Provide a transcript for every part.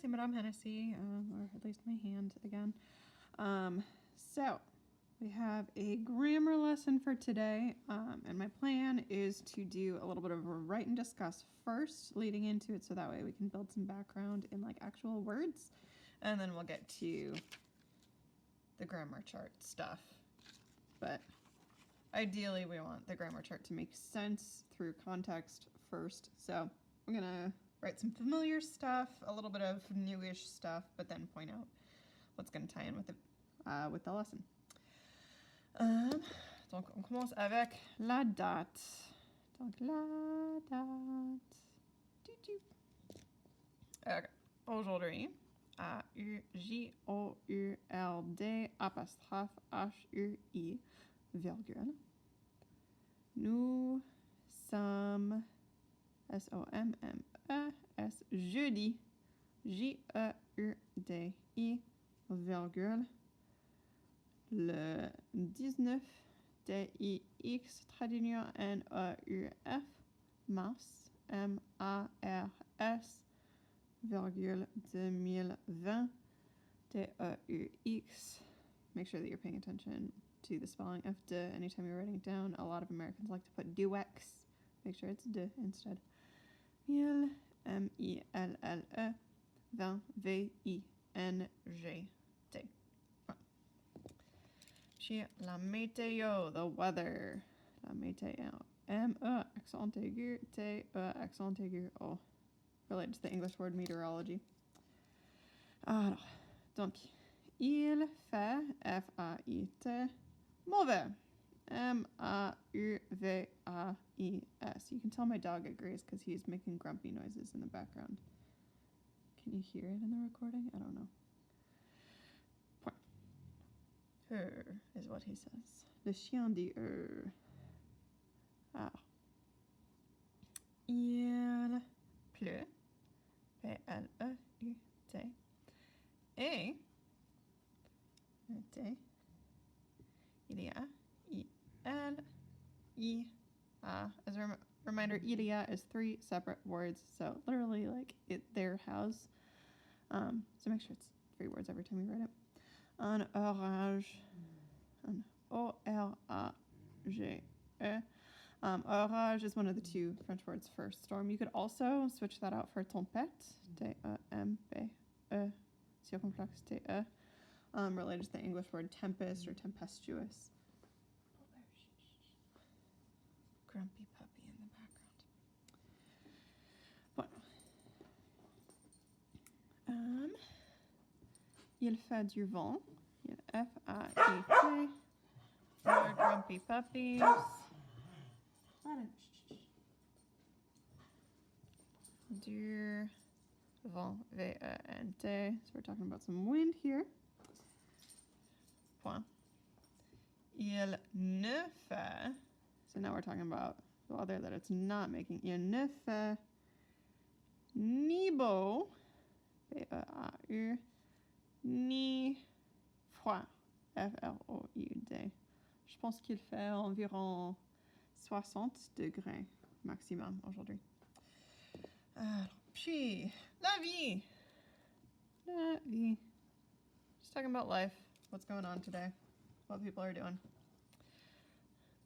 Hennessy, Madame Hennessy, or at least my hand again. So we have a grammar lesson for today, and my plan is to do a little bit of a write and discuss first, leading into it, so that way we can build some background in like actual words, and then we'll get to the grammar chart stuff. But ideally, we want the grammar chart to make sense through context first. So I'm gonna write some familiar stuff, a little bit of newish stuff, but then point out what's gonna tie in with the lesson. Donc on commence avec la date. Donc la date. Okay. Aujourd'hui, A-U-J-O-U-L-D apostrophe H-U-I virgule. Nous sommes S-O-M-M-E-S jeudi J-E-U-D-I virgule. Le 19 D-I-X tradunion N-A-U-F mars M-A-R-S virgule 2020 D-E-U-X. Make sure that you're paying attention to the spelling of de anytime you're writing it down. A lot of Americans like to put do-x. Make sure it's de instead. Mille M-I-L-L-E 20 V-I-N-G-T. Puis la météo, the weather. La météo. M-E accent aigu, T-E accent aigu, O. Related to the English word meteorology. Alors, donc, il fait, F-A-I-T, mauvais. M-A-U-V-A-I-S. You can tell my dog agrees because he's making grumpy noises in the background. Can you hear it in the recording? I don't know. Point. Is what he says. Le chien dit Alors. Il pleut. P-L-E-U-T. Et T. Il y a I-L-I-A. As a reminder, il y a is 3 separate words, so literally like their house. So make sure it's 3 words every time you write it. Un orage. An O-R-A-G-E. Orage is one of the 2 French words for storm. You could also switch that out for tempête, T-E-M-P-E, circumflex T-E, related to the English word tempest or tempestuous. Grumpy puppy in the background. Il fait du vent. F-A-I-T. For grumpy puppies. Du vent, V-E-N-T. So we're talking about some wind here. Point. Il ne fait. So now we're talking about the weather that it's not making. Il ne fait ni beau, B-E-A-U, ni froid, F-R-O-I-D. Je pense qu'il fait environ 60 degrés maximum aujourd'hui. Alors, puis, la vie. La vie. Just talking about life. What's going on today. What people are doing.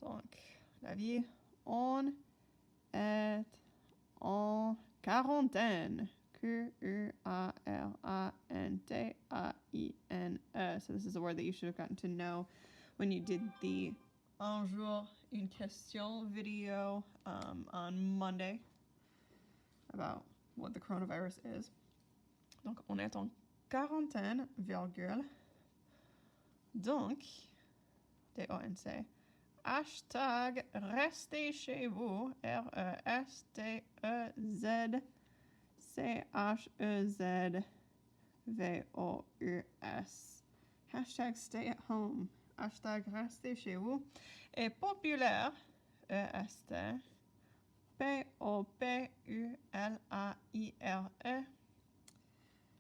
Donc, la vie. On est en quarantaine. Q-U-A-R-A-N-T-A-I-N-E. So this is a word that you should have gotten to know when you did the Un jour, une question video on Monday about what the coronavirus is. Donc, on est en quarantaine, virgule. Donc, D-O-N-C, hashtag restez chez vous, R-E-S-T-E-Z-C-H-E-Z-V-O-U-S. Hashtag stay at home. Hashtag restez chez vous est populaire, E-S-T, P-O-P-U-L-A-I-R-E,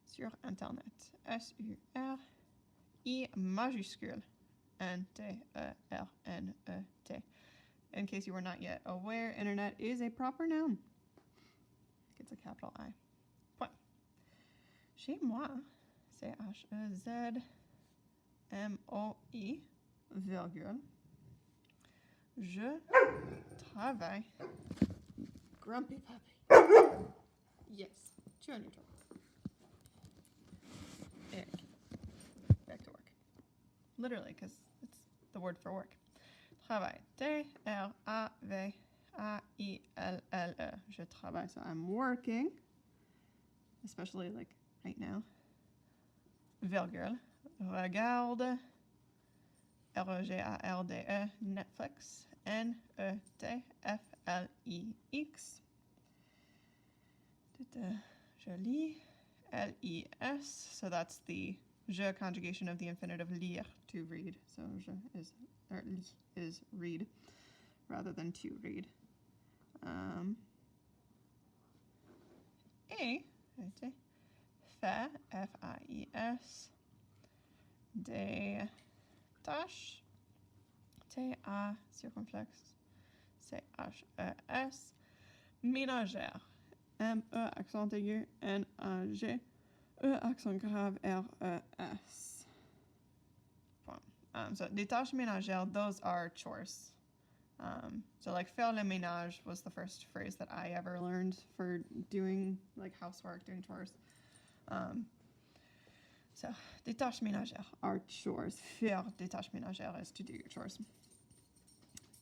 sur Internet. S-U-R-I majuscule, N-T-E-R-N-E-T. In case you were not yet aware, Internet is a proper noun. It's a capital I. Point. Chez moi, C-H-E-Z-M-O-I, virgule. Je travaille. Grumpy puppy. Yes, tu as neutral. Back to work. Literally, because it's the word for work. Travail. T-R-A-V-A-I-L-L-E. Je travaille. So I'm working, especially like right now. Virgule. Regarde. R-E-G-A-R-D-E. Netflix. N-E-T-F-L-I-X. Je lis. L-E-S. So that's the je conjugation of the infinitive lire, to read. So je is, or li is read, rather than to read. Et, fait, F-A-I-S, des tâches, T-A, circonflexe, C-H-E-S, ménagère, M-E, accent aigu, N-A-G, E, accent grave, R-E-S. So des tâches ménagères, those are chores. So like faire le ménage was the first phrase that I ever learned for doing like housework, doing chores. So des tâches ménagères are chores. Faire des tâches ménagères is to do your chores.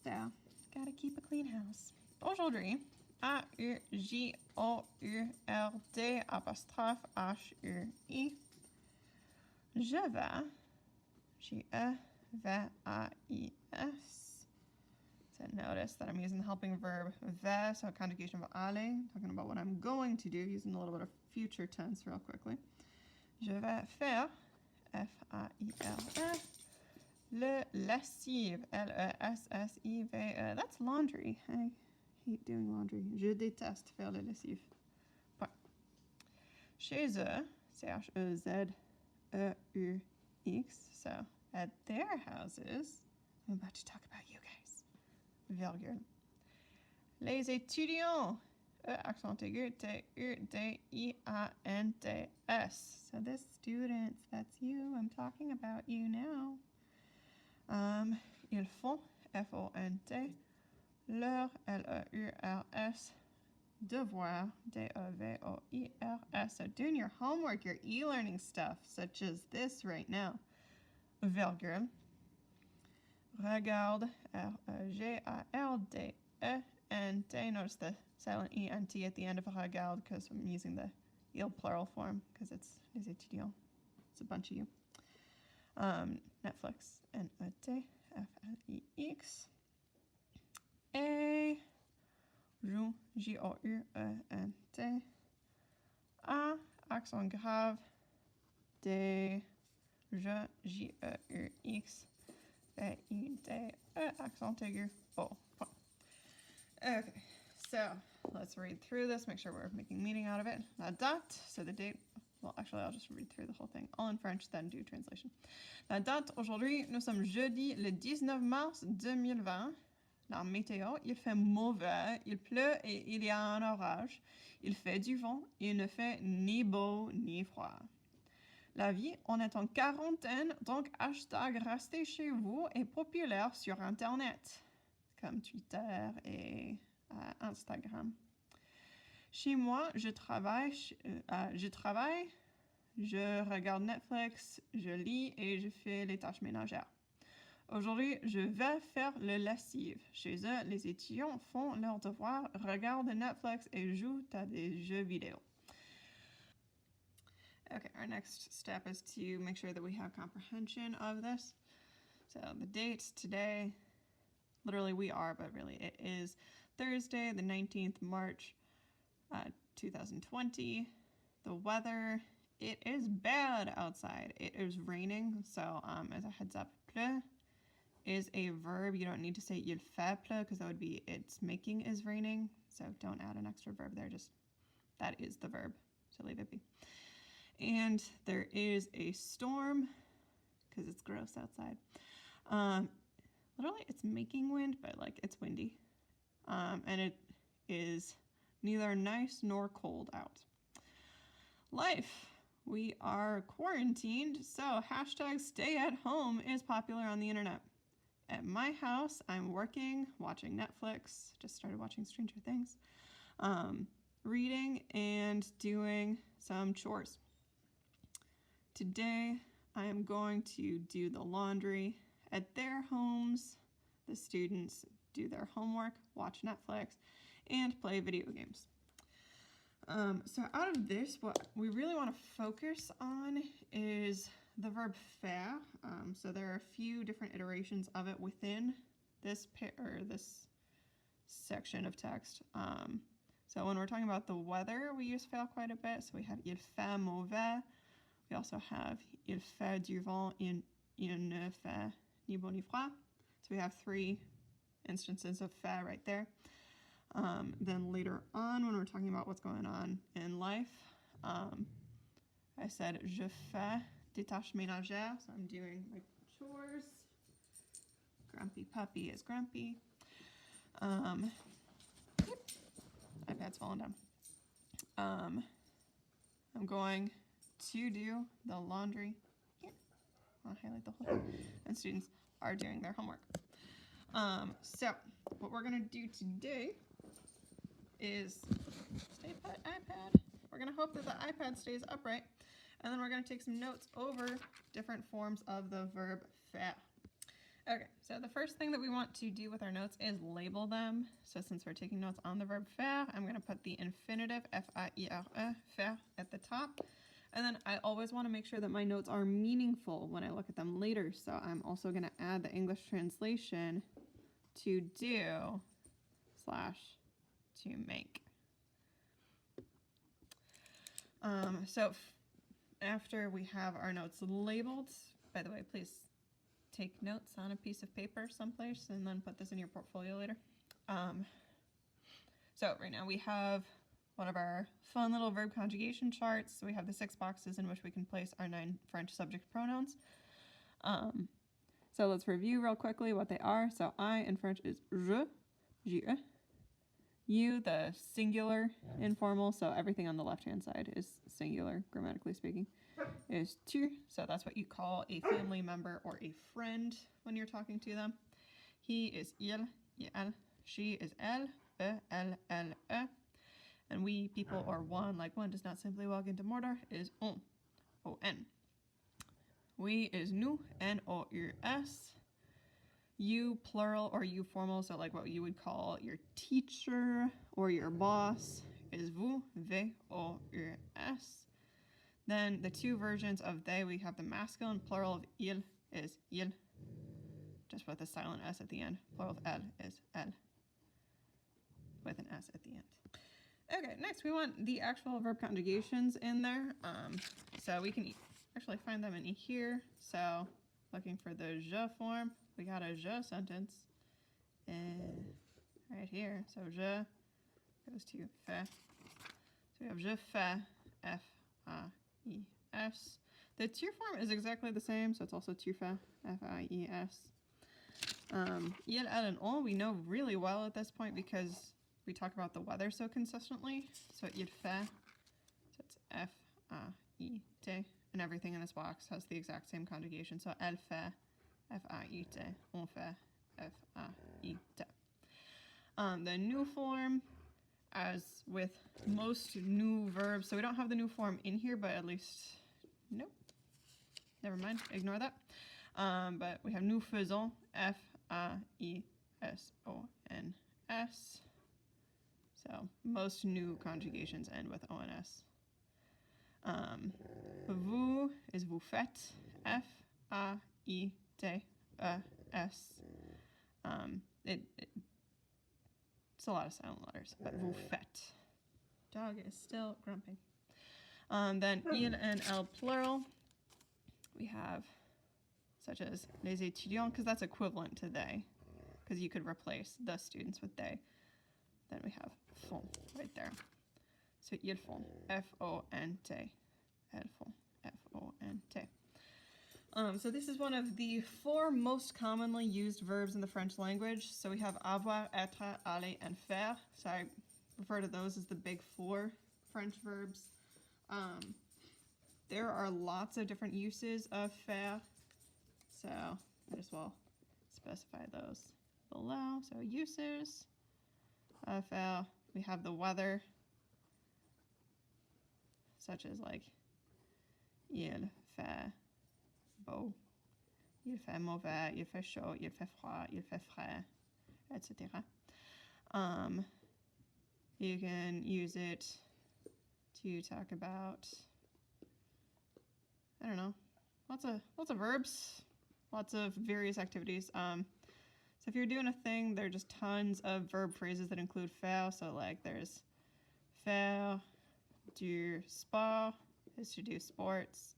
So gotta keep a clean house. Aujourd'hui, A-U-J-O-U-R-D apostrophe H-U-I. Je vais. G-E-V-A-I-S. So notice that I'm using the helping verb ve, so a conjugation of aller, talking about what I'm going to do, using a little bit of future tense real quickly. Je vais faire, F-A-I-R-E, le lessive, L-E-S-S-I-V-E. That's laundry. I hate doing laundry. Je déteste faire le lessive. Point. Chez eux, C-H-E-Z-E-U-X, so at their houses, I'm about to talk about you guys. Virgule. Les étudiants, E accent aigu, T-U-D-I-A-N-T-S. So the students, that's you. I'm talking about you now. Ils font, F-O-N-T, leur, L-E-U-R-S, devoir, D-E-V-O-I-R-S. So doing your homework, your e-learning stuff, such as this right now. Virgule. Regarde, R-E-G-A-R-D-E-N-T. Notice the silent E-N-T at the end of regarde because I'm using the il plural form because it's les étudiants. It's a bunch of you. Netflix, N-E-T-F-L-I-X. Et joue, J-O-U-E-N-T. A, accent grave, D, je, J-E-U-X. V-I-D-E, accent aigu, O. Okay, so let's read through this, make sure we're making meaning out of it. La date, so the date, well, actually, I'll just read through the whole thing, all in French, then do translation. La date, aujourd'hui, nous sommes jeudi le 19 mars 2020. La météo, il fait mauvais, il pleut et il y a un orage. Il fait du vent, il ne fait ni beau ni froid. La vie, on est en quarantaine, donc hashtag restez chez vous est populaire sur Internet, comme Twitter et Instagram. Chez moi, je travaille, je regarde Netflix, je lis et je fais les tâches ménagères. Aujourd'hui, je vais faire le lessive. Chez eux, les étudiants font leurs devoirs, regardent Netflix et jouent à des jeux vidéo. Okay, our next step is to make sure that we have comprehension of this. So the date today, literally we are, but really it is Thursday, the 19th March, 2020. The weather, it is bad outside. It is raining, so as a heads up, pleu is a verb. You don't need to say il fait pleu because that would be it's making is raining. So don't add an extra verb there, just that is the verb. So leave it be. And there is a storm because it's gross outside. Literally it's making wind, but like it's windy. And it is neither nice nor cold out. Life. we are quarantined, so hashtag stay at home is popular on the internet. At my house, I'm working, watching Netflix, just started watching Stranger Things, reading and doing some chores. Today, I am going to do the laundry at their homes. The students do their homework, watch Netflix, and play video games. So out of this, what we really want to focus on is the verb faire. So there are a few different iterations of it within this this section of text. So when we're talking about the weather, we use faire quite a bit. So we have il fait mauvais. We also have il fait du vent et il ne fait ni bon ni froid. So we have 3 instances of faire right there. Then later on, when we're talking about what's going on in life, I said je fais des tâches ménagères, so I'm doing my chores. Grumpy puppy is grumpy. iPad's falling down. I'm going to do the laundry. I'll highlight the whole thing. And students are doing their homework. So what we're going to do today is stay put iPad. We're going to hope that the iPad stays upright, and then we're going to take some notes over different forms of the verb faire. Okay, so the first thing that we want to do with our notes is label them. So since we're taking notes on the verb faire, I'm going to put the infinitive, F-A-I-R-E, faire, at the top. And then I always want to make sure that my notes are meaningful when I look at them later. So I'm also going to add the English translation to do / to make. So after we have our notes labeled, by the way, please take notes on a piece of paper someplace and then put this in your portfolio later. So right now we have one of our fun little verb conjugation charts. So we have the 6 boxes in which we can place our 9 French subject pronouns. So let's review real quickly what they are. So I in French is je, je. You, the singular informal, so everything on the left-hand side is singular, grammatically speaking, is tu. So that's what you call a family member or a friend when you're talking to them. He is il, il. She is elle, elle, elle. And we, people, or one, like one does not simply walk into mortar, is on, on. We is nous, nous. You, plural, or you, formal, so like what you would call your teacher or your boss, is vous, vous. Then the 2 versions of they, we have the masculine plural of il is il, just with a silent s at the end. Plural of elle is elle, with an s at the end. Okay, next we want the actual verb conjugations in there. So we can actually find them in here. So looking for the je form, we got a je sentence right here. So je goes to fait. So we have je fais, F-A-I-S. The tu form is exactly the same, so it's also tu fais, F-I-E-S. Il, elle, and on we know really well at this point because we talk about the weather so consistently. So il fait, so it's F-A-I-T, and everything in this box has the exact same conjugation. So elle fait, F-A-I-T, on fait, F-A-I-T. The new form, as with most new verbs, so we don't have the new form in here, but at least, nope, never mind, ignore that. But we have nous faisons, F-A-I-S-O-N-S. So most new conjugations end with O-N-S. Vous is vous faites, F-A-I-T-E-S. It's a lot of silent letters, but vous faites. Dog is still grumping. Then il and elle plural, we have such as les étudiants, because that's equivalent to they, because you could replace the students with they. Then we have font right there. So ils font, F-O-N-T, elles font, F-O-N-T. So this is one of the 4 most commonly used verbs in the French language. So we have avoir, être, aller, and faire. So I refer to those as the big 4 French verbs. there are lots of different uses of faire, so I just will specify those below. So uses of faire, we have the weather, such as like il fait beau, il fait mauvais, il fait chaud, il fait froid, il fait frais, etc. You can use it to talk about, I don't know, lots of verbs, lots of various activities. So if you're doing a thing, there are just tons of verb phrases that include faire. So like there's faire du sport is to do sports.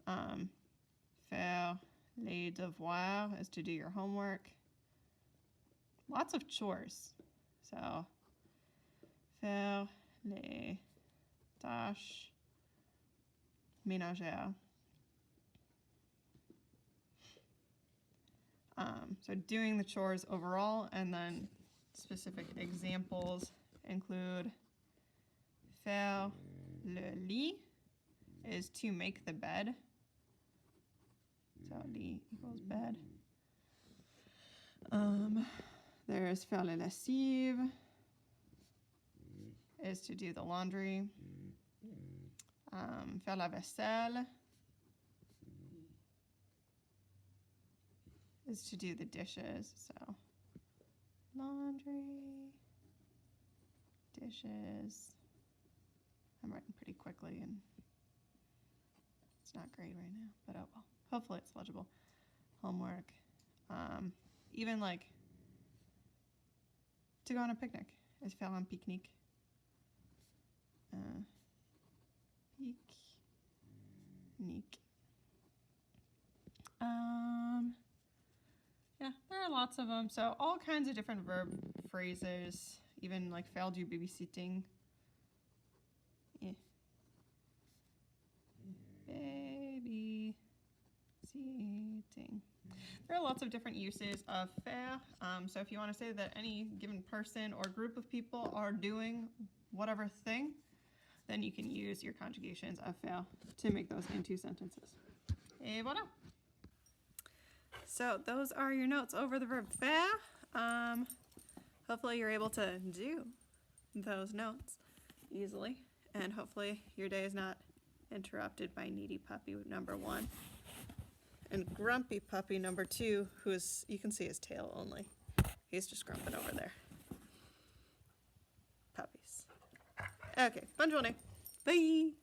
Faire les devoirs is to do your homework. Lots of chores. So faire les tâches ménagères. So doing the chores overall, and then specific examples include faire le lit is to make the bed. So lit equals bed. There's faire la lessive is to do the laundry. Faire la vaisselle is to do the dishes. So laundry, dishes. I'm writing pretty quickly and it's not great right now, but oh well. Hopefully it's legible. Homework. Even like to go on a picnic is faire un pique-nique. Pique-nique. Yeah, there are lots of them. So all kinds of different verb phrases, even like faire du babysitting. Yeah. Babysitting. There are lots of different uses of faire. So if you want to say that any given person or group of people are doing whatever thing, then you can use your conjugations of faire to make those into sentences. Et voilà. So those are your notes over the verb faire. Hopefully you're able to do those notes easily, and hopefully your day is not interrupted by needy puppy number 1 and grumpy puppy number 2, who's, you can see his tail only. He's just grumping over there. Puppies. Okay, bonne journée. Bye.